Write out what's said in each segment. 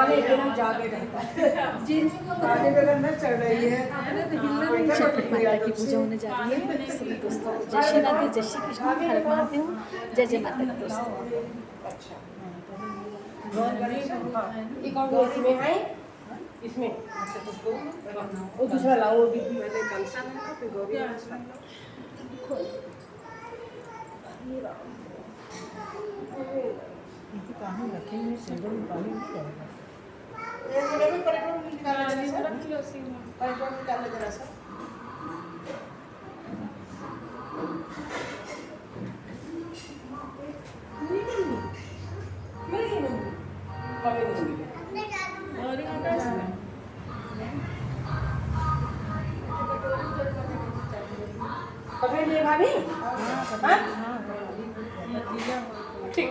जाके रहता है गाड़ी पे अंदर चढ़ रही है। माता की पूजा होने जा रही है सभी दोस्तों। जय श्री राधे, जय श्री कृष्ण, हर महादेव, जय जय माता की दोस्तों। ये कौन सी इसमें है? इसमें वो दूसरा लाओ, वो भी मैंने कंसा में ना फिर गौरी पानी रखे हुए सिंगल में पानी नहीं रहेगा। ये भी परेशान निकाल ले जरा सा। पकड़ लिए भाभी? ठीक।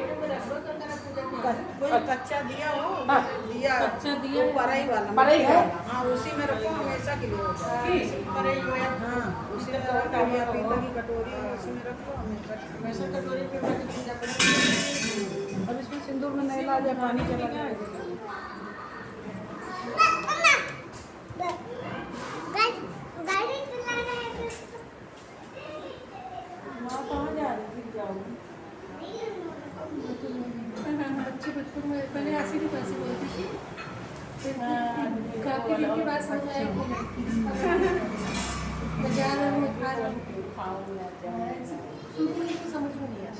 कच्चा दिया हो, दिया कच्चा दिया पराई वाला, पराई है? हाँ उसी में रखो हमेशा के लिए होता है। पराई हो या हाँ उसी में रखो, या पीतल की कटोरी उसी में रखो हमेशा कटोरी पे रख दीजिए। अब इसमें सिंदूर में नहीं ला जाए, पानी चला जाएगा। बच्चे बचपन में पहले ऐसी भी पैसे बोलती थी, फिर काफी दिन के बाद समझ आया बाजार में शुरू में तो समझ में नहीं आया।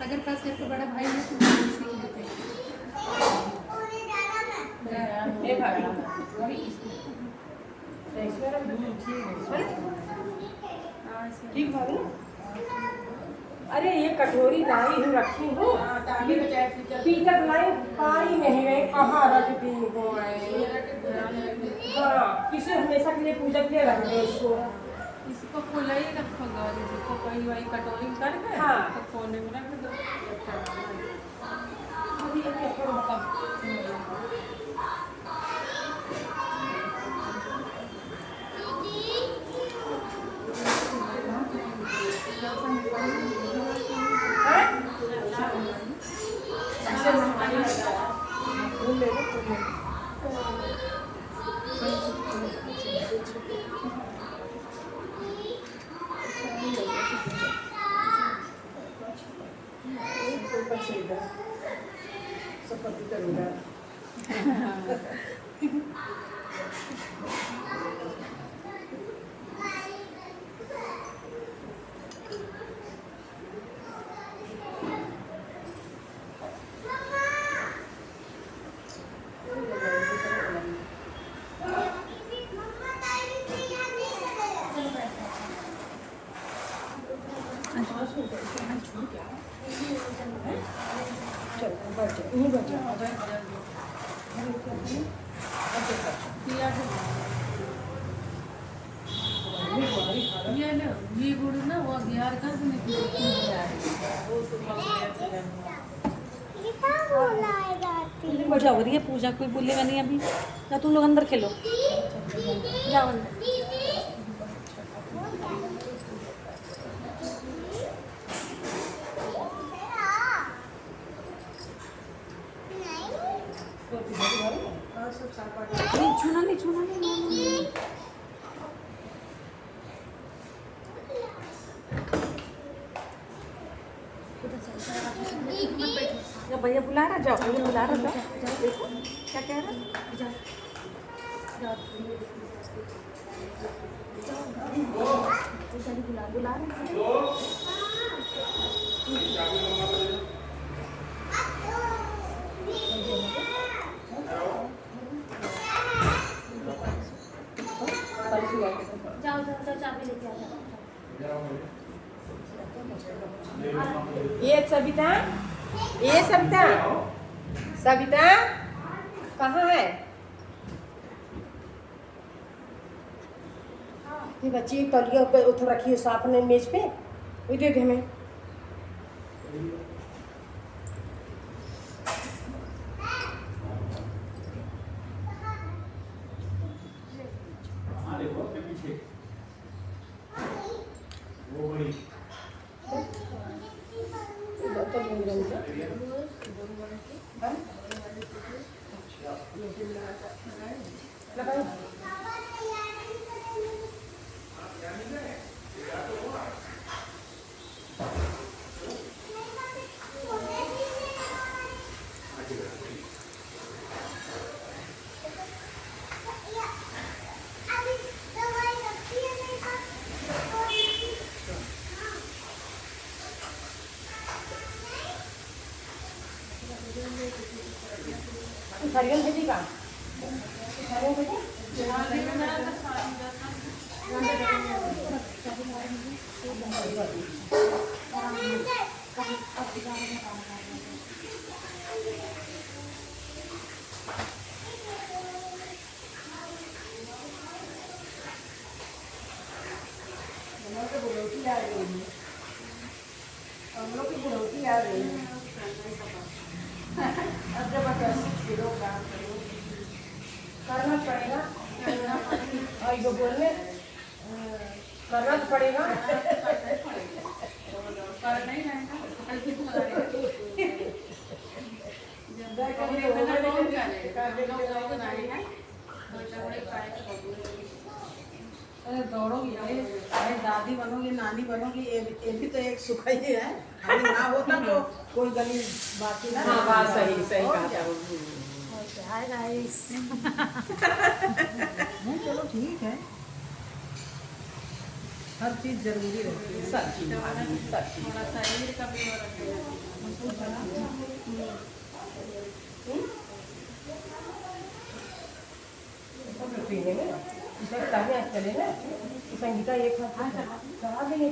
अगर पास घर के बड़ा भाई है तो सीख लेते हैं। ठीक भाभी। अरे ये कटोरी लाई हूँ, रखी हूँ पीतल लाई, पाई नहीं गई, कहाँ रख दी वो हाँ किसे हमेशा के लिए पूजा के लिए रख दे इसको। इसको खुला ही रखो गौरी जी को, कोई वही कटोरी करके हाँ तो कोने में रख दो। ये गुड़ ना वो बिहार का पूजा हो रही है, पूजा कोई बोलेगा नहीं अभी। या तुम लोग अंदर खेलो, जाओ अंदर। छूना नहीं, छूना नहीं। भैया बुला रहा, जाओ भैया बुला रहा, जाओ देखो क्या कह रहा है। जाओ बुला जाओ चाबी लेके आ जाओ। ये सविता, ये सविता, सविता कहाँ है? ये बच्ची तलिया पे उधर रखी है साफ ने मेज पे, वो दे दे हमें। लगाओ। सरियन भेजी का सरियन भेजी हम लोग की बुढ़ौती आ रही है। अब जब 80 किलो काम करो करना पड़ेगा और जो बोलने करना तो पड़ेगा। अरे दौड़ोगी, अरे दादी बनोगी, नानी बनोगी, ये भी तो एक सुख ही है। खाली ना होता तो कोई गली बाकी ना। हाँ बात सही सही कहा था। Hi guys. चलो ठीक है, हर चीज जरूरी रहती है। सब चीज थोड़ा शरीर का भी हो रखा पीने में इसे ताने चले ना संगीता एक हाथ चढ़ा देंगे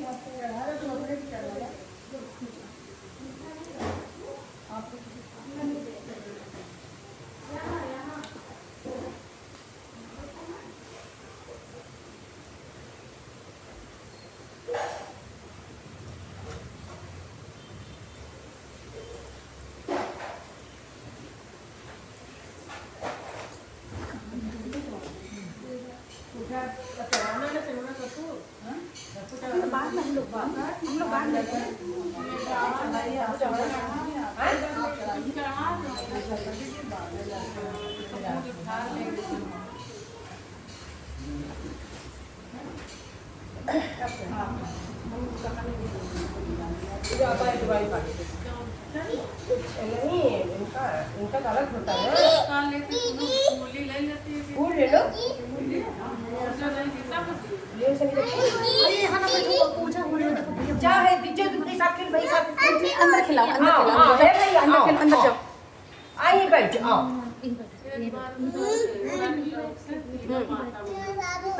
नहीं इनका अलग होता है। फूल ले लो ले संगीता अरे यहाँ ना बैठो, पूजा हो रही है, देखो भैया। जा है दीजिए तुमके साथ फिर भाई साथ अंदर खिलाओ, अंदर हाँ, खिलाओ, हाँ, है भैया, अंदर आओ, खिलाओ, अंदर आओ। जाओ। आइए बैठ आओ।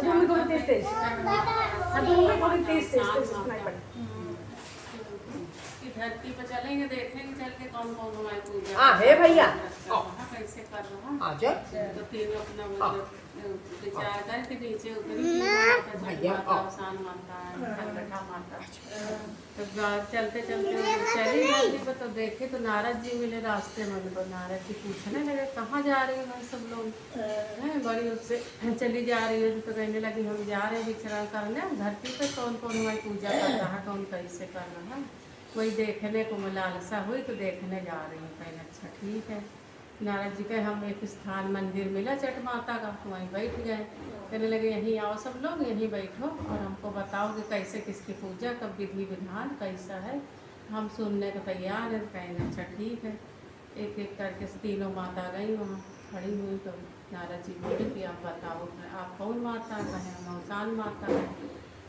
तुम्हें थोड़ी तेज तेज तुम्हें थोड़ी तेज तेज सुनाई पड़े। धरती पर चलेंगे, देखेंगे चल के कौन कौन हमारी पूजा हाँ, है भैया। कैसे कर रहा आ जाओ तो फिर अपना मतलब विचार करके नीचे उतरी भैया, आसान माता है, संगठा माता। तो चलते चलते चली जाती पर तो देखे तो नारद जी मिले रास्ते में। तो नारद जी पूछने लगे कहाँ जा रही हो भाई सब लोग हैं, बड़ी उससे चली जा रही है। तो कहने लगी हम जा रहे हैं विचरण करने, धरती पे कौन कौन हमारी पूजा कर रहा है, कौन कैसे कर रहा है, वही देखने को लालसा हुई तो देखने जा रही हूँ। कहने अच्छा ठीक है। नारद जी के हम एक स्थान मंदिर मिला चट माता का, तो वहीं बैठ गए। कहने लगे यहीं आओ सब लोग, यहीं बैठो और हमको बताओ कि कैसे किसकी पूजा कब विधि विधान कैसा है, हम सुनने को तैयार हैं। कहने अच्छा ठीक है। एक एक करके तीनों माता गई वहाँ खड़ी हुई। तो नारद जी बोले कि आप बताओ आप कौन माता है। कहें हम अवसान माता है।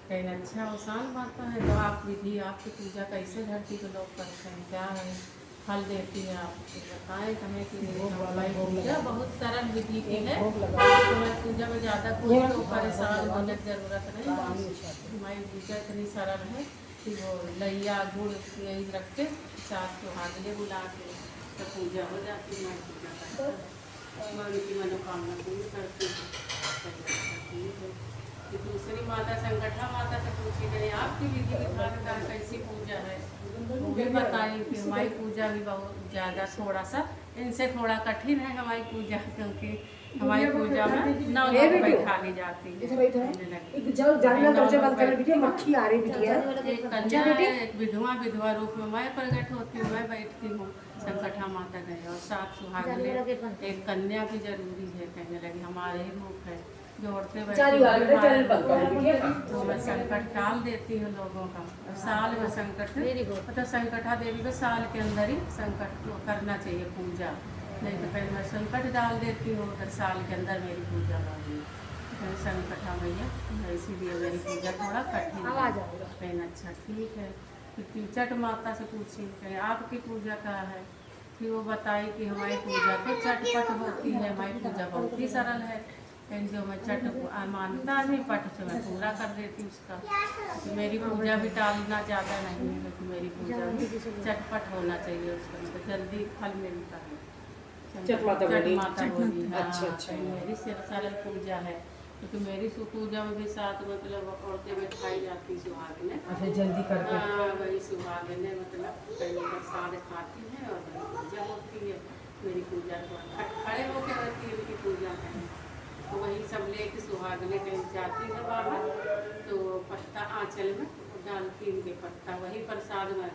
कहने अच्छा अवसान माता है तो आप विधि आपकी पूजा कैसे धरती के लोग करते हैं, क्या है फल देती है, आप बताएं। कहें कि हमारी पूजा बहुत सरल विधि की है, हमारी पूजा में ज़्यादा कोई तो परेशान होने की ज़रूरत नहीं। हमारी पूजा इतनी सरल है कि वो लैया गुड़ यही रख के साथ को हाजिए बुला के तो पूजा हो जाती है। हमारी पूजा करते मैं उनकी मनोकामना पूरी करती हूँ। ठीक है। कि दूसरी माता संगठा माता से पूछी गई आपकी विधि विधान का कैसी पूजा है, वो भी बताई कि हमारी पूजा भी बहुत ज़्यादा थोड़ा सा इनसे थोड़ा कठिन है हमारी पूजा, क्योंकि हमारी पूजा में 9 लोग बैठा ली जाती है। जब जानना दरवाजा बंद कर बिटिया, मक्खी आ रही बिटिया। एक कन्या है, एक विधवा, विधवा रूप में मैं प्रकट होती हूँ, मैं बैठती हूँ संकटा माता गए, और 7 सुहागिनें, एक कन्या भी जरूरी है। कहने लगी हमारे ही रूप है जो औरतें बैठी, तो मैं संकट टाल देती हूँ लोगों का। साल में संकट, मतलब संकटा देवी को साल के अंदर ही संकट को करना चाहिए पूजा, नहीं तो फिर मैं संकट डाल देती हूँ, अगर साल के अंदर मेरी पूजा होगी फिर संकटा भैया, इसीलिए मेरी पूजा थोड़ा कठिन है। अच्छा ठीक है, फिर चट माता से पूछी कहीं आपकी पूजा क्या है, फिर वो बताई कि हमारी पूजा तो चटपट होती है, हमारी पूजा बहुत ही सरल है, लेकिन जो मैं चट मानता नहीं पट से मैं पूरा कर देती उसका। तो मेरी पूजा भी टालना ज़्यादा नहीं है, लेकिन मेरी पूजा भी चटपट होना चाहिए, उसका मतलब जल्दी फल मिलता है। चट माता बोली। अच्छा, मेरी सरल पूजा है, क्योंकि मेरी पूजा में भी 7 मतलब औरतें बैठाई जाती सुहागिनें। अच्छा, जल्दी करके। हाँ, वही सुहागिनें मतलब कहीं प्रसाद खाती हैं और वही पूजा होती है। मेरी पूजा तो खड़े होकर रहती है उनकी पूजा में, तो वही सब लेके सुहागिनें कहीं जाती है बाहर, तो पत्ता आंचल में डालती उनके पत्ता, वही प्रसाद में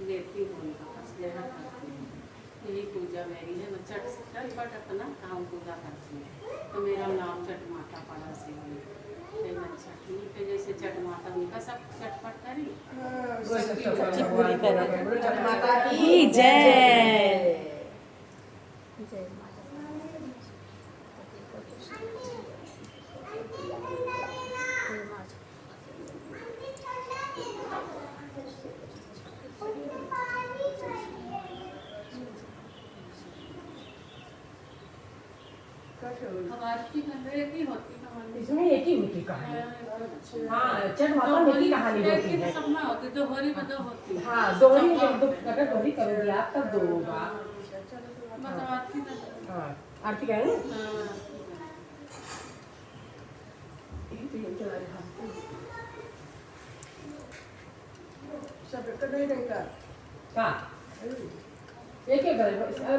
लेती हूँ उनका, बस यह करती हूँ। यही पूजा मेरी है, मैं चटपट अपना काम पूजा करती हूँ, तो मेरा नाम चट माता पड़ा से है। अच्छा ठीक है, जैसे चट माता उनका सब चटपट करी, माता की जय। आरती एक ही होती है, इसमें एक ही होती कहानी। हाँ, चट माता में ही कहानी होती है। सब में होती, दोहरी में 2 होती है। हाँ, दोहरी जब अगर दोहरी करोगी आप तब 2 होगा। मतलब आरती का हाँ, आरती का है ना? सब एक नहीं रहेगा। हाँ, एक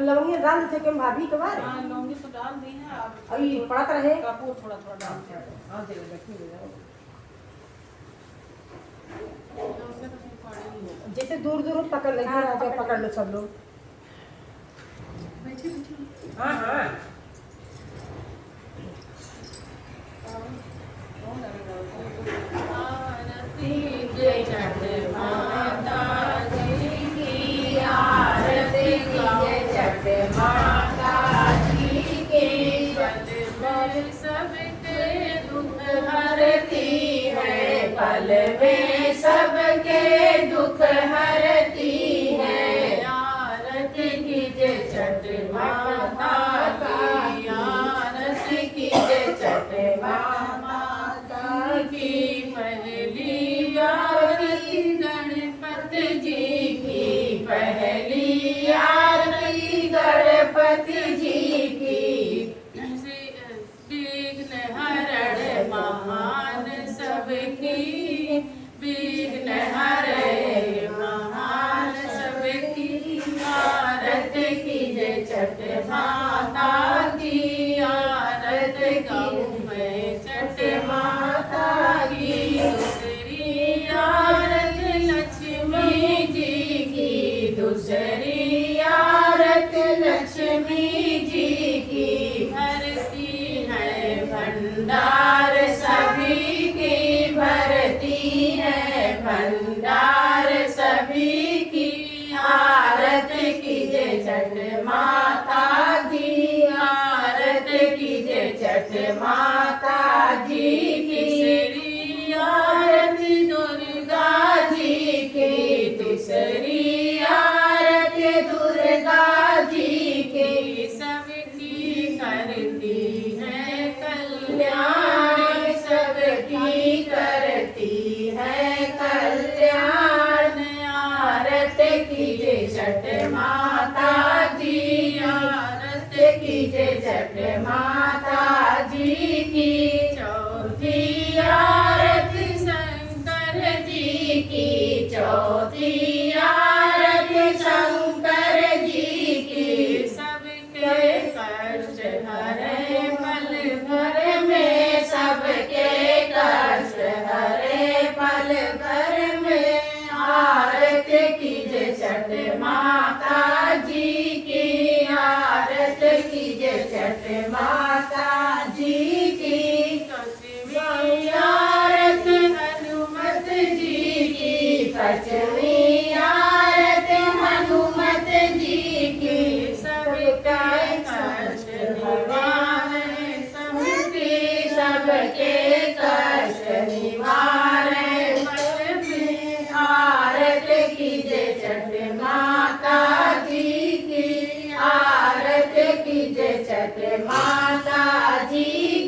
लवंगी डाल थे के भाभी के बारे। हाँ, लौंगी तो डाल दी है, अब अभी पड़त रहे। कपूर थोड़ा थोड़ा डालते हैं। हाँ, दे रखिए। जैसे दूर दूर पकड़ लेते हैं, राजा पकड़ लो सब लोग। हाँ हाँ, सबके दुख हरती है, आरती कीजिए छठ माता की, आरती कीजिए छठ माता की। पहली आरती गणपति जी की, पहली आरती गणपति जी की। विघ्न हरण महान सबकी, विघ्न हरे महान सबकी, आरती कीजिए छठ माता की, आरती गाऊं मैं छठ माता की। दूसरी आरती लक्ष्मी जी की, दूसरी आरती लक्ष्मी जी की। भरती है भंडार सभी की, भरती है भंडार सभी की, आरती कीजिए छठ माता की, आरती कीजिए छठ माता जी की। तीसरी आरती दुर्गा जी की, तीसरी आरती दुर्गा जी की। सबकी करती है कल्याण, सबकी करती है कल्याण, आरती कीजिए छठ माता जी, आरती कीजिए छठ माता जी की। चौथी आरती शंकर जी की, चौथी आरती शंकर जी की। सबके कष्ट निवारे मन में आरती कीजे छठ माता जी की आरती कीजे छठ माता जी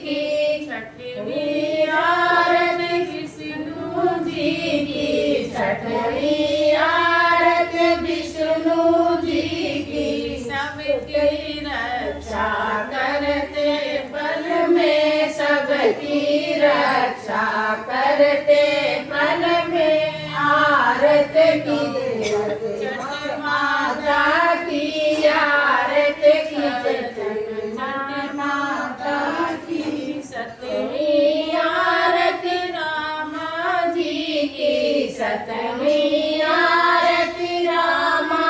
की छठवीं आरती विष्णु जी की छठवीं आरती विष्णु जी की सबकी रक्षा करते पल में सबकी रक्षा करते पल में आरती की छठ माता की आरती की छठ माता की सतवीं आरती रामा जी की सतवीं आरती रामा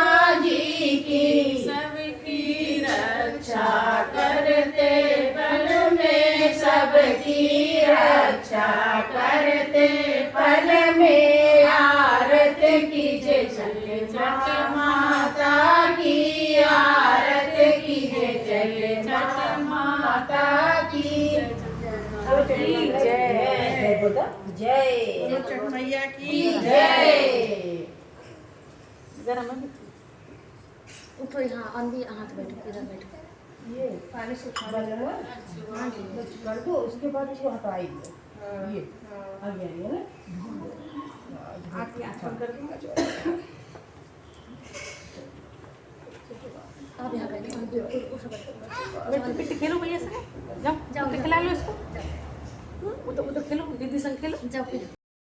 जी की सबकी रक्षा करते पल में सबकी रक्षा करते पल में आरती कीजे छठ माता की आरती कीजे छठ माता की जय बोलो जय छठ मैया की जय। जरा मम्मी उठो यहाँ अंधी हाथ बैठो इधर बैठो ये पानी से खाना जो है तो कर दो उसके बाद इसको हटाई दो ये आ गया ये ना आपकी आँख बंद कर दूंगा आप यहाँ बैठो पिट्टी खेलो भैया से जाओ जाओ खिला लो इसको वो तो खेलो दीदी संग खेलो जाओ फिर